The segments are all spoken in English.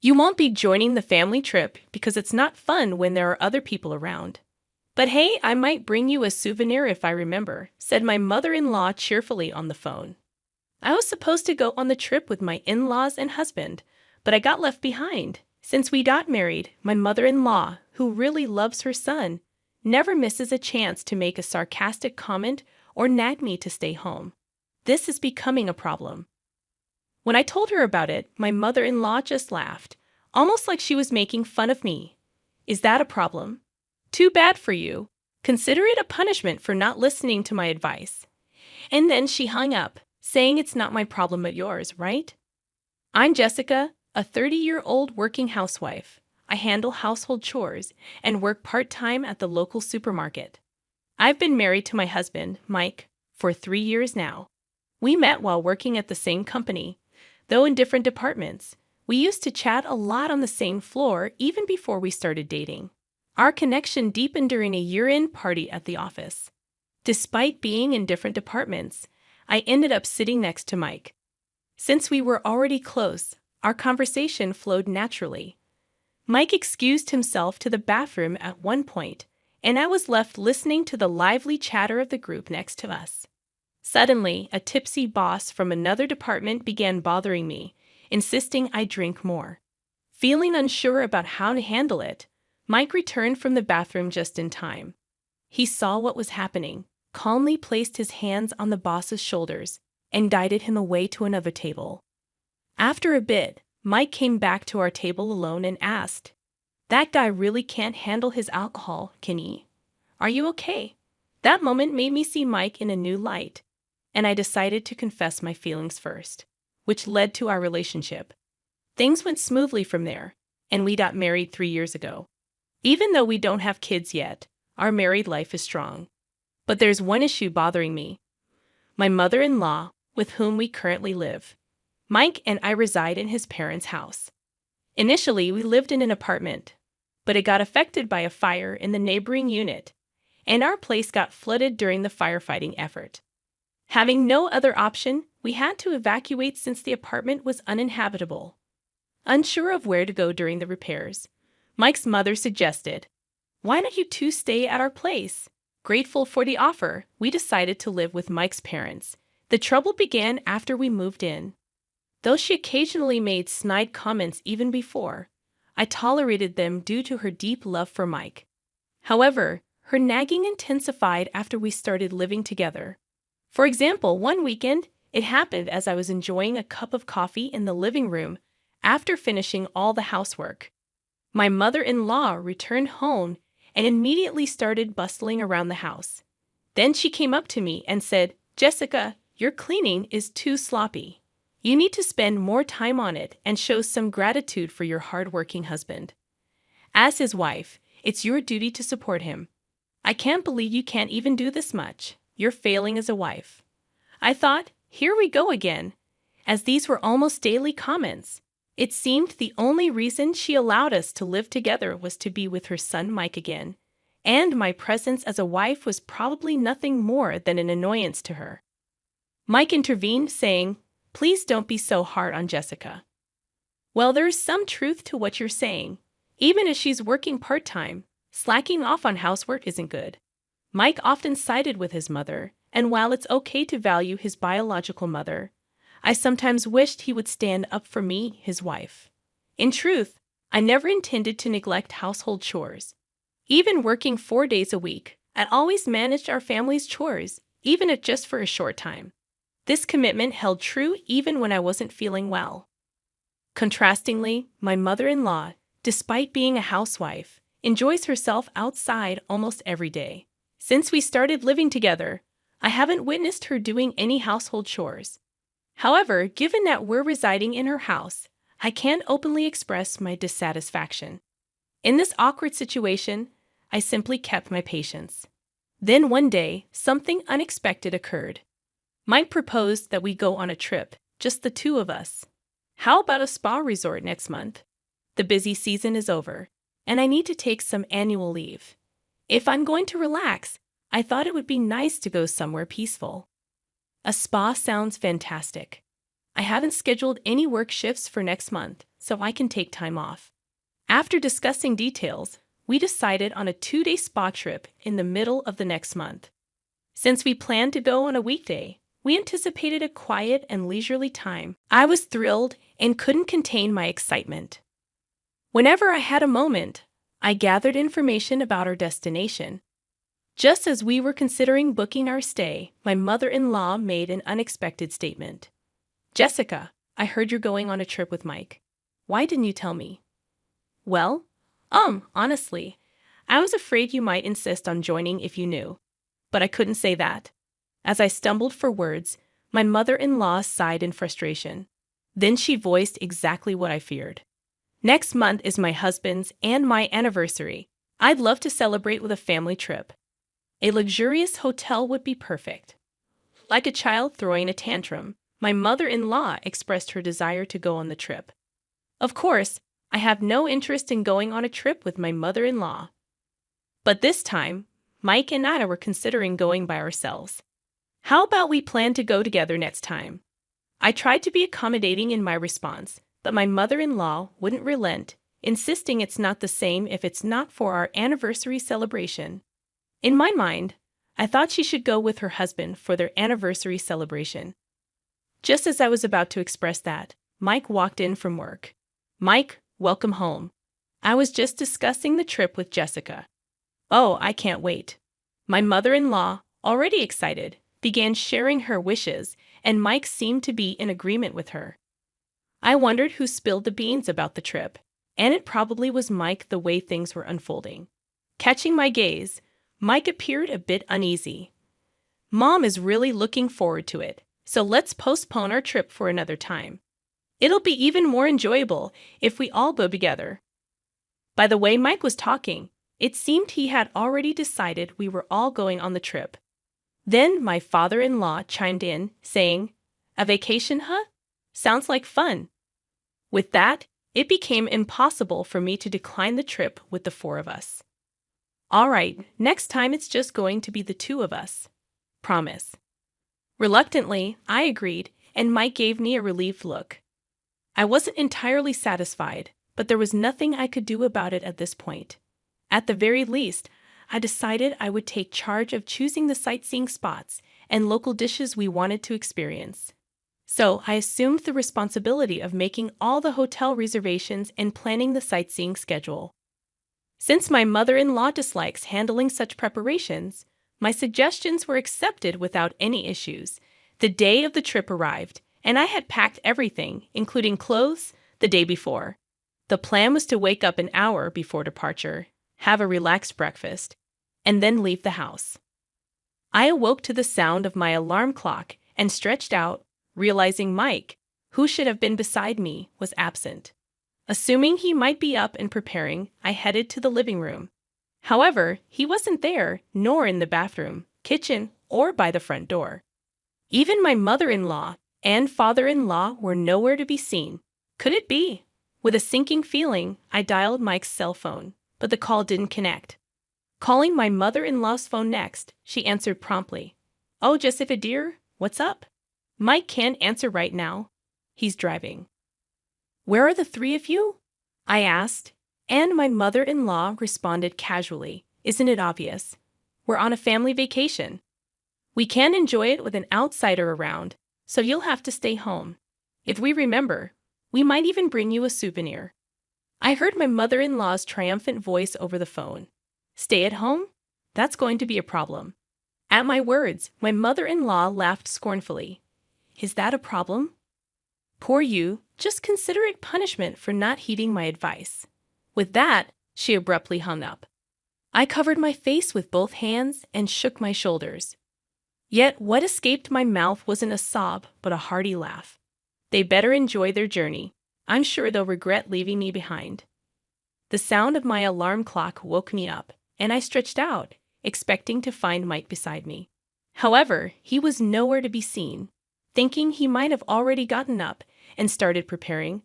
You won't be joining the family trip because it's not fun when there are other people around. But hey, I might bring you a souvenir if I remember, said my mother-in-law cheerfully on the phone. I was supposed to go on the trip with my in-laws and husband, but I got left behind. Since we got married, my mother-in-law, who really loves her son, never misses a chance to make a sarcastic comment or nag me to stay home. This is becoming a problem. When I told her about it, my mother-in-law just laughed, almost like she was making fun of me. Is that a problem? Too bad for you. Consider it a punishment for not listening to my advice. And then she hung up, saying it's not my problem but yours, right? I'm Jessica, a 30-year-old working housewife. I handle household chores and work part-time at the local supermarket. I've been married to my husband, Mike, for 3 years now. We met while working at the same company, though in different departments. We used to chat a lot on the same floor even before we started dating. Our connection deepened during a year-end party at the office. Despite being in different departments, I ended up sitting next to Mike. Since we were already close, our conversation flowed naturally. Mike excused himself to the bathroom at one point, and I was left listening to the lively chatter of the group next to us. Suddenly, a tipsy boss from another department began bothering me, insisting I drink more. Feeling unsure about how to handle it, Mike returned from the bathroom just in time. He saw what was happening, calmly placed his hands on the boss's shoulders, and guided him away to another table. After a bit, Mike came back to our table alone and asked, "That guy really can't handle his alcohol, can he? Are you okay?" That moment made me see Mike in a new light, and I decided to confess my feelings first, which led to our relationship. Things went smoothly from there, and we got married 3 years ago. Even though we don't have kids yet, our married life is strong. But there's one issue bothering me. My mother-in-law, with whom we currently live. Mike and I reside in his parents' house. Initially, we lived in an apartment, but it got affected by a fire in the neighboring unit, and our place got flooded during the firefighting effort. Having no other option, we had to evacuate since the apartment was uninhabitable. Unsure of where to go during the repairs, Mike's mother suggested, "Why don't you two stay at our place?" Grateful for the offer, we decided to live with Mike's parents. The trouble began after we moved in. Though she occasionally made snide comments even before, I tolerated them due to her deep love for Mike. However, her nagging intensified after we started living together. For example, one weekend, it happened as I was enjoying a cup of coffee in the living room after finishing all the housework. My mother-in-law returned home and immediately started bustling around the house. Then she came up to me and said, "Jessica, your cleaning is too sloppy. You need to spend more time on it and show some gratitude for your hard-working husband. As his wife, it's your duty to support him. I can't believe you can't even do this much. You're failing as a wife." I thought, here we go again, as these were almost daily comments. It seemed the only reason she allowed us to live together was to be with her son Mike again, and my presence as a wife was probably nothing more than an annoyance to her. Mike intervened, saying, "Please don't be so hard on Jessica." Well, there is some truth to what you're saying. Even if she's working part-time, slacking off on housework isn't good. Mike often sided with his mother, and while it's okay to value his biological mother, I sometimes wished he would stand up for me, his wife. In truth, I never intended to neglect household chores. Even working 4 days a week, I always managed our family's chores, even if just for a short time. This commitment held true even when I wasn't feeling well. Contrastingly, my mother-in-law, despite being a housewife, enjoys herself outside almost every day. Since we started living together, I haven't witnessed her doing any household chores. However, given that we're residing in her house, I can't openly express my dissatisfaction. In this awkward situation, I simply kept my patience. Then one day, something unexpected occurred. Mike proposed that we go on a trip, just the two of us. How about a spa resort next month? The busy season is over, and I need to take some annual leave. If I'm going to relax, I thought it would be nice to go somewhere peaceful. A spa sounds fantastic. I haven't scheduled any work shifts for next month, so I can take time off. After discussing details, we decided on a 2-day spa trip in the middle of the next month. Since we planned to go on a weekday, we anticipated a quiet and leisurely time. I was thrilled and couldn't contain my excitement. Whenever I had a moment, I gathered information about our destination. Just as we were considering booking our stay, my mother-in-law made an unexpected statement. "Jessica, I heard you're going on a trip with Mike. Why didn't you tell me?" "Well, honestly, I was afraid you might insist on joining if you knew. But I couldn't say that." As I stumbled for words, my mother-in-law sighed in frustration. Then she voiced exactly what I feared. "Next month is my husband's and my anniversary. I'd love to celebrate with a family trip. A luxurious hotel would be perfect." Like a child throwing a tantrum, my mother-in-law expressed her desire to go on the trip. Of course, I have no interest in going on a trip with my mother-in-law. But this time, Mike and I were considering going by ourselves. "How about we plan to go together next time?" I tried to be accommodating in my response, but my mother-in-law wouldn't relent, insisting it's not the same if it's not for our anniversary celebration. In my mind, I thought she should go with her husband for their anniversary celebration. Just as I was about to express that, Mike walked in from work. "Mike, welcome home. I was just discussing the trip with Jessica." "Oh, I can't wait." My mother-in-law, already excited, began sharing her wishes, and Mike seemed to be in agreement with her. I wondered who spilled the beans about the trip, and it probably was Mike the way things were unfolding. Catching my gaze, Mike appeared a bit uneasy. "Mom is really looking forward to it, so let's postpone our trip for another time. It'll be even more enjoyable if we all go together." By the way Mike was talking, it seemed he had already decided we were all going on the trip. Then my father-in-law chimed in, saying, "A vacation, huh? Sounds like fun." With that, it became impossible for me to decline the trip with the 4 of us. "All right, next time it's just going to be the 2 of us. Promise." Reluctantly, I agreed, and Mike gave me a relieved look. I wasn't entirely satisfied, but there was nothing I could do about it at this point. At the very least, I decided I would take charge of choosing the sightseeing spots and local dishes we wanted to experience. So I assumed the responsibility of making all the hotel reservations and planning the sightseeing schedule. Since my mother-in-law dislikes handling such preparations, my suggestions were accepted without any issues. The day of the trip arrived, and I had packed everything, including clothes, the day before. The plan was to wake up an hour before departure, have a relaxed breakfast, and then leave the house. I awoke to the sound of my alarm clock and stretched out, realizing Mike, who should have been beside me, was absent. Assuming he might be up and preparing, I headed to the living room. However, he wasn't there, nor in the bathroom, kitchen, or by the front door. Even my mother-in-law and father-in-law were nowhere to be seen. Could it be? With a sinking feeling, I dialed Mike's cell phone, but the call didn't connect. Calling my mother-in-law's phone next, she answered promptly. "Oh, Jessica dear, what's up?" "Mike can't answer right now. He's driving." "Where are the 3 of you?" I asked, and my mother-in-law responded casually. "Isn't it obvious? We're on a family vacation. We can't enjoy it with an outsider around, so you'll have to stay home. If we remember, we might even bring you a souvenir." I heard my mother-in-law's triumphant voice over the phone. "Stay at home? That's going to be a problem." At my words, my mother-in-law laughed scornfully. "Is that a problem? Poor you, just consider it punishment for not heeding my advice." With that, she abruptly hung up. I covered my face with both hands and shook my shoulders. Yet what escaped my mouth wasn't a sob, but a hearty laugh. They better enjoy their journey. I'm sure they'll regret leaving me behind. The sound of my alarm clock woke me up, and I stretched out, expecting to find Mike beside me. However, he was nowhere to be seen. Thinking he might have already gotten up and started preparing,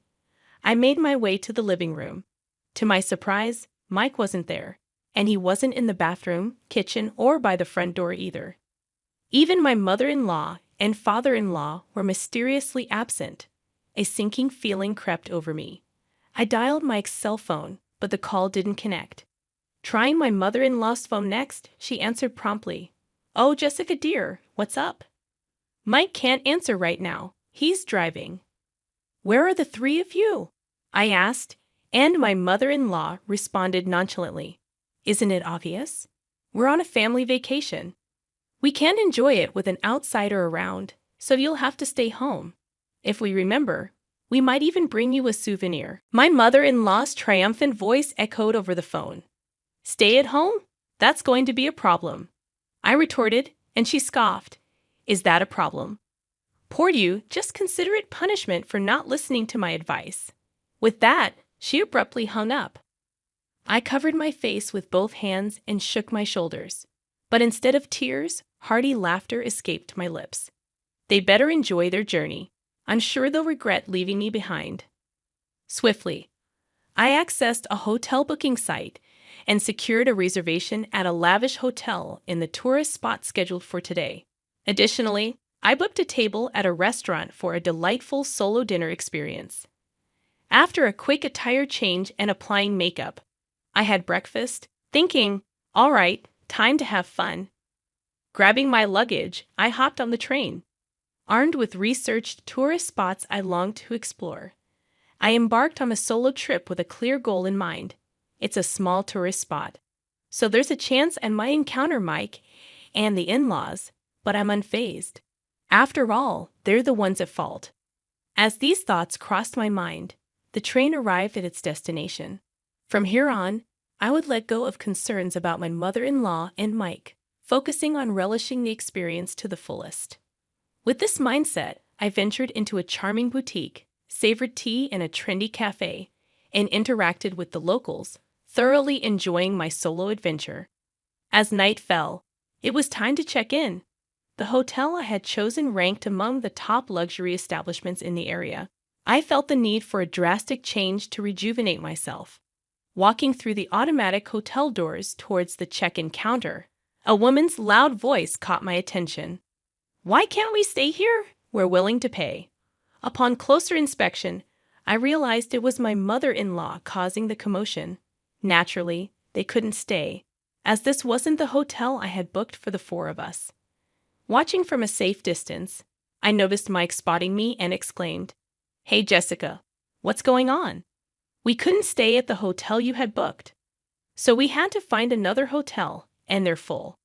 I made my way to the living room. To my surprise, Mike wasn't there, and he wasn't in the bathroom, kitchen, or by the front door either. Even my mother-in-law and father-in-law were mysteriously absent. A sinking feeling crept over me. I dialed Mike's cell phone, but the call didn't connect. Trying my mother-in-law's phone next, she answered promptly. "Oh, Jessica dear, what's up?" "Mike can't answer right now. He's driving." "Where are the three of you?" I asked, and my mother-in-law responded nonchalantly. "Isn't it obvious? We're on a family vacation. We can't enjoy it with an outsider around, so you'll have to stay home. If we remember, we might even bring you a souvenir." My mother-in-law's triumphant voice echoed over the phone. "Stay at home? That's going to be a problem." I retorted, and she scoffed. "Is that a problem? Poor you, just consider it punishment for not listening to my advice." With that, she abruptly hung up. I covered my face with both hands and shook my shoulders. But instead of tears, hearty laughter escaped my lips. They better enjoy their journey. I'm sure they'll regret leaving me behind. Swiftly, I accessed a hotel booking site and secured a reservation at a lavish hotel in the tourist spot scheduled for today. Additionally, I booked a table at a restaurant for a delightful solo dinner experience. After a quick attire change and applying makeup, I had breakfast, thinking, all right, time to have fun. Grabbing my luggage, I hopped on the train. Armed with researched tourist spots I longed to explore, I embarked on a solo trip with a clear goal in mind. It's a small tourist spot, so there's a chance I might encounter Mike and the in-laws, but I'm unfazed. After all, they're the ones at fault. As these thoughts crossed my mind, the train arrived at its destination. From here on, I would let go of concerns about my mother-in-law and Mike, focusing on relishing the experience to the fullest. With this mindset, I ventured into a charming boutique, savored tea in a trendy cafe, and interacted with the locals, thoroughly enjoying my solo adventure. As night fell, it was time to check in. The hotel I had chosen ranked among the top luxury establishments in the area. I felt the need for a drastic change to rejuvenate myself. Walking through the automatic hotel doors towards the check-in counter, a woman's loud voice caught my attention. "Why can't we stay here? We're willing to pay." Upon closer inspection, I realized it was my mother-in-law causing the commotion. Naturally, they couldn't stay, as this wasn't the hotel I had booked for the four of us. Watching from a safe distance, I noticed Mike spotting me and exclaimed, "Hey Jessica, what's going on? We couldn't stay at the hotel you had booked, so we had to find another hotel, and they're full."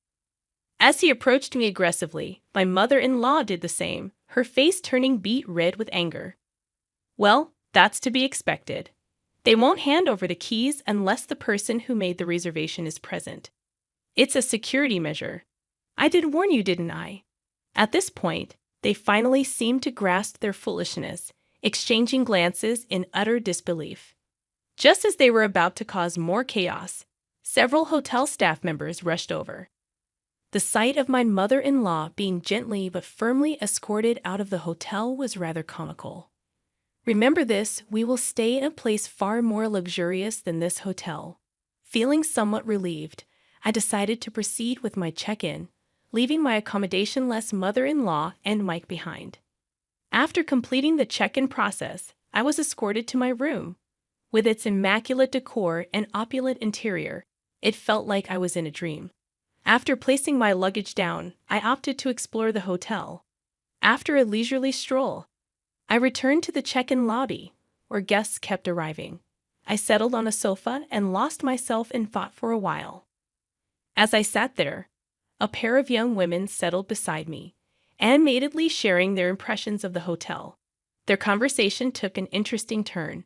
As he approached me aggressively, my mother-in-law did the same, her face turning beet red with anger. Well, that's to be expected. They won't hand over the keys unless the person who made the reservation is present. It's a security measure. I did warn you, didn't I? At this point, they finally seemed to grasp their foolishness, exchanging glances in utter disbelief. Just as they were about to cause more chaos, several hotel staff members rushed over. The sight of my mother-in-law being gently but firmly escorted out of the hotel was rather comical. Remember this, we will stay in a place far more luxurious than this hotel. Feeling somewhat relieved, I decided to proceed with my check-in, leaving my accommodation-less mother-in-law and Mike behind. After completing the check-in process, I was escorted to my room. With its immaculate decor and opulent interior, it felt like I was in a dream. After placing my luggage down, I opted to explore the hotel. After a leisurely stroll, I returned to the check-in lobby, where guests kept arriving. I settled on a sofa and lost myself in thought for a while. As I sat there, a pair of young women settled beside me, animatedly sharing their impressions of the hotel. Their conversation took an interesting turn.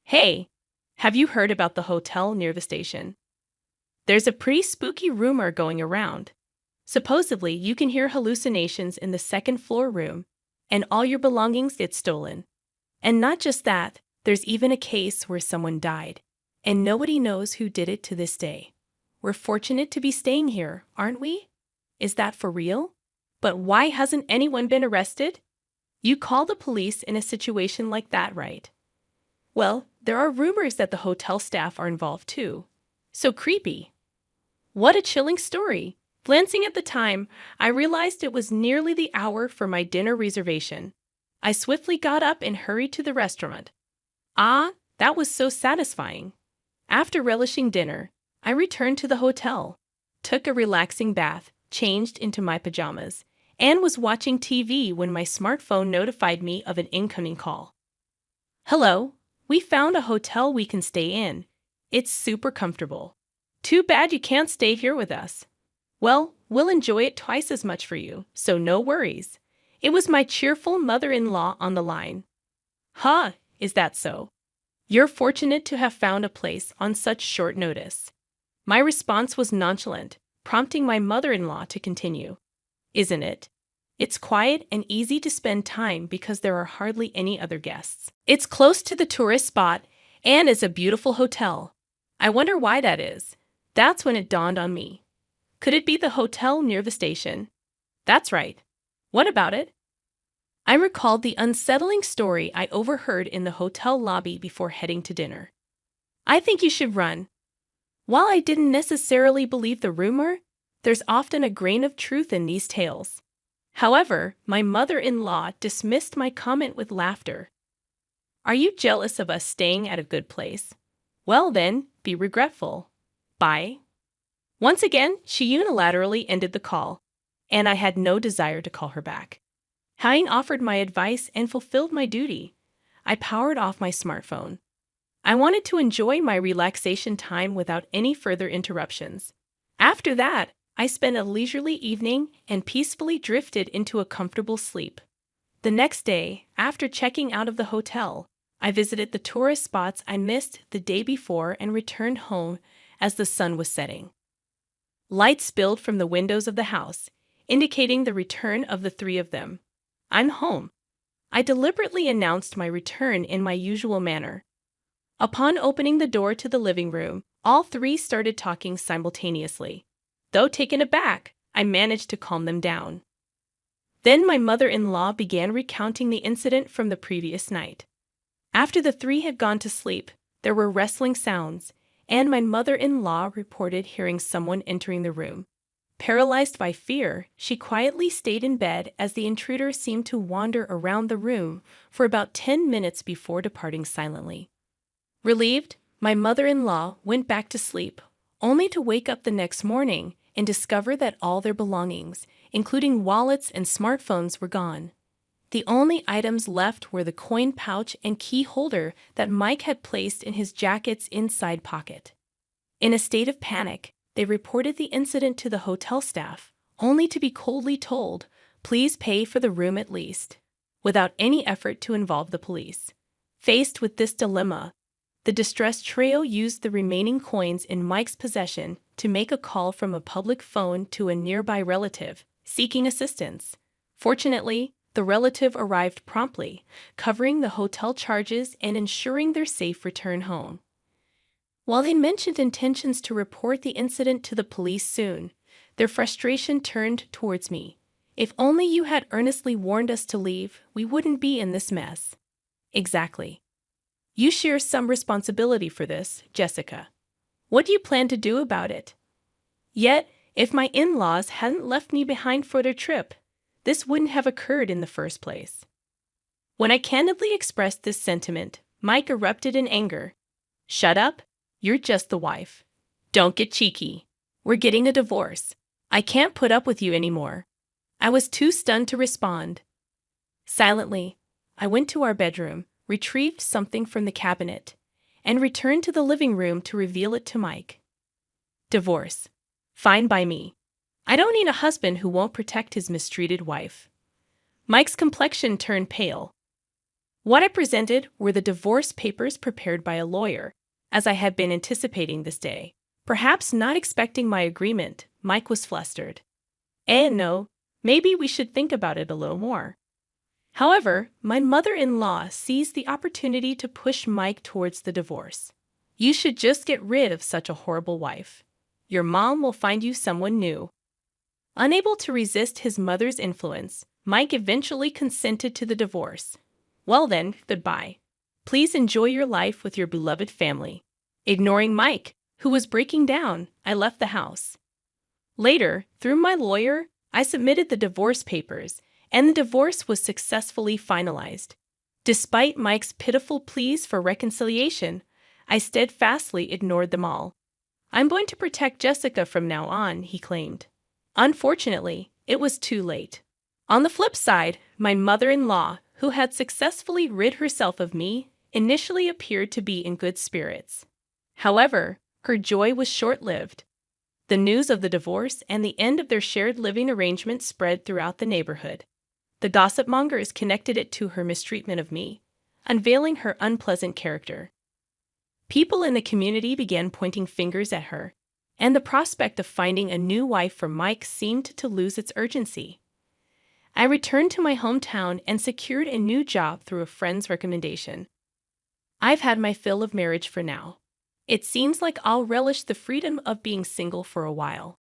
"Hey, have you heard about the hotel near the station? There's a pretty spooky rumor going around. Supposedly, you can hear hallucinations in the second-floor room, and all your belongings get stolen. And not just that, there's even a case where someone died, and nobody knows who did it to this day. We're fortunate to be staying here, aren't we? Is that for real? But why hasn't anyone been arrested? You call the police in a situation like that, right? Well, there are rumors that the hotel staff are involved too. So creepy. What a chilling story. Glancing at the time, I realized it was nearly the hour for my dinner reservation. I swiftly got up and hurried to the restaurant. Ah, that was so satisfying. After relishing dinner, I returned to the hotel, took a relaxing bath, changed into my pajamas, and was watching TV when my smartphone notified me of an incoming call. Hello, we found a hotel we can stay in. It's super comfortable. Too bad you can't stay here with us. Well, we'll enjoy it twice as much for you, so no worries. It was my cheerful mother-in-law on the line. Huh, is that so? You're fortunate to have found a place on such short notice. My response was nonchalant, prompting my mother-in-law to continue. Isn't it? It's quiet and easy to spend time because there are hardly any other guests. It's close to the tourist spot and is a beautiful hotel. I wonder why that is. That's when it dawned on me. Could it be the hotel near the station? That's right. What about it? I recalled the unsettling story I overheard in the hotel lobby before heading to dinner. I think you should run. While I didn't necessarily believe the rumor, there's often a grain of truth in these tales. However, my mother-in-law dismissed my comment with laughter. Are you jealous of us staying at a good place? Well then, be regretful. Bye. Once again, she unilaterally ended the call, and I had no desire to call her back. Having offered my advice and fulfilled my duty, I powered off my smartphone. I wanted to enjoy my relaxation time without any further interruptions. After that, I spent a leisurely evening and peacefully drifted into a comfortable sleep. The next day, after checking out of the hotel, I visited the tourist spots I missed the day before and returned home as the sun was setting. Light spilled from the windows of the house, indicating the return of the three of them. I'm home. I deliberately announced my return in my usual manner. Upon opening the door to the living room, all three started talking simultaneously. Though taken aback, I managed to calm them down. Then my mother-in-law began recounting the incident from the previous night. After the three had gone to sleep, there were rustling sounds, and my mother-in-law reported hearing someone entering the room. Paralyzed by fear, she quietly stayed in bed as the intruder seemed to wander around the room for about 10 minutes before departing silently. Relieved, my mother-in-law went back to sleep, only to wake up the next morning and discover that all their belongings, including wallets and smartphones, were gone. The only items left were the coin pouch and key holder that Mike had placed in his jacket's inside pocket. In a state of panic, they reported the incident to the hotel staff, only to be coldly told, "Please pay for the room at least," without any effort to involve the police. Faced with this dilemma, the distressed trio used the remaining coins in Mike's possession to make a call from a public phone to a nearby relative, seeking assistance. Fortunately, the relative arrived promptly, covering the hotel charges and ensuring their safe return home. While they mentioned intentions to report the incident to the police soon, their frustration turned towards me. If only you had earnestly warned us to leave, we wouldn't be in this mess. Exactly. You share some responsibility for this, Jessica. What do you plan to do about it? Yet, if my in-laws hadn't left me behind for their trip, this wouldn't have occurred in the first place. When I candidly expressed this sentiment, Mike erupted in anger. Shut up. You're just the wife. Don't get cheeky. We're getting a divorce. I can't put up with you anymore. I was too stunned to respond. Silently, I went to our bedroom, retrieved something from the cabinet, and returned to the living room to reveal it to Mike. Divorce. Fine by me. I don't need a husband who won't protect his mistreated wife. Mike's complexion turned pale. What I presented were the divorce papers prepared by a lawyer, as I had been anticipating this day. Perhaps not expecting my agreement, Mike was flustered. No, maybe we should think about it a little more. However, my mother-in-law seized the opportunity to push Mike towards the divorce. You should just get rid of such a horrible wife. Your mom will find you someone new. Unable to resist his mother's influence, Mike eventually consented to the divorce. Well then, goodbye. Please enjoy your life with your beloved family. Ignoring Mike, who was breaking down, I left the house. Later, through my lawyer, I submitted the divorce papers, and the divorce was successfully finalized. Despite Mike's pitiful pleas for reconciliation, I steadfastly ignored them all. I'm going to protect Jessica from now on, he claimed. Unfortunately, it was too late. On the flip side, my mother-in-law, who had successfully rid herself of me, initially appeared to be in good spirits. However, her joy was short-lived. The news of the divorce and the end of their shared living arrangement spread throughout the neighborhood. The gossip mongers connected it to her mistreatment of me, unveiling her unpleasant character. People in the community began pointing fingers at her, and the prospect of finding a new wife for Mike seemed to lose its urgency. I returned to my hometown and secured a new job through a friend's recommendation. I've had my fill of marriage for now. It seems like I'll relish the freedom of being single for a while.